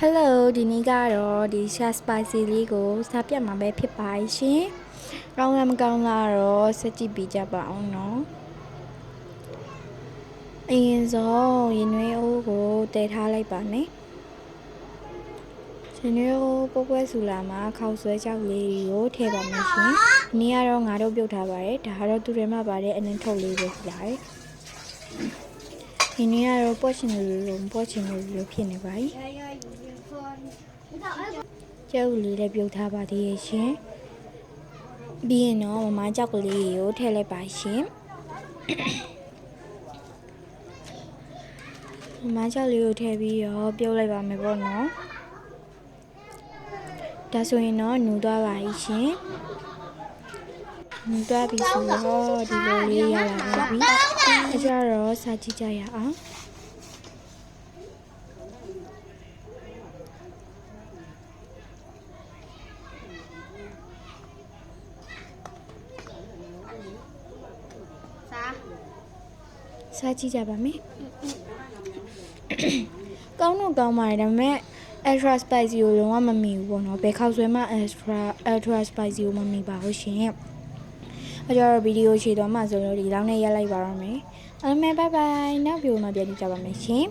Hello ဒီနေ့ကတော့ဒီ Sha Spicy လေးကိုစားပြတ်မှာပဲဖြစ်ပါရှင်။ကောင်းလားမကောင်းလားတော့စက်ကြည့်ပြကြပါအောင်နော်။အရင်ဆုံးရင်နွေးအိုးကိုတည်ထားလိုက်ပါနဲ့။ရင်နွေးအိုးပွဲပွဲဆူလာမှာခောက်ဆွဲကြောက်လေးကိုထည့်ပါမယ်ရှင်။ဒီနေ့ကတော့ငါတို့ပြုတ်ထားပါတယ်။ဒါကတော့သူတွေမှပါတဲ့အနှင်းထုတ်လေးပဲဖြစ်ပါတယ်။ဒီနေ့ကတော့ပေါ့ချင်လို့ပေါ့ချင်လို့ဖြစ်နေပါပြီ။ကျုပ်လေးလည်းပြုတ်ထားပါသေးရဲ့ရှင်ပြီးရင်တော့မမကြောက်ကလေးကိုထည့်လိုက်ပါရှင်မမကြောက်လေးကိုထည့်ပြီးတော့ပြုတ်လိုက်ပါမယ်ပေါ့နော်ဒါဆိုရင်တော့နူသွားပါရှင်နူသွားပြီဆိုတော့ဒီလိုလေးရလာပါပြီအကြတော့စားကြည့်ကြရအောင်စားကြည့်ကြပါမယ်ကောင်းတော့ကောင်းပါတယ်ဒါပေမဲ့ extra spicy ကိုလုံးဝမမီဘူးပေါ့နော်ဘယ်ခောက်ဆွဲမှ extra spicy ကိုမမီပါဘူးရှင်အကြတော့ဗီဒီယိုရှည်တော့မှဆိုလို့ဒီလောက်နဲ့ရက်လိုက်ပါတော့မယ်အားလုံးပဲ bye bye နောက်ဗီဒီယိုမှာပြန်ကြည့်ကြပါမယ်ရှင်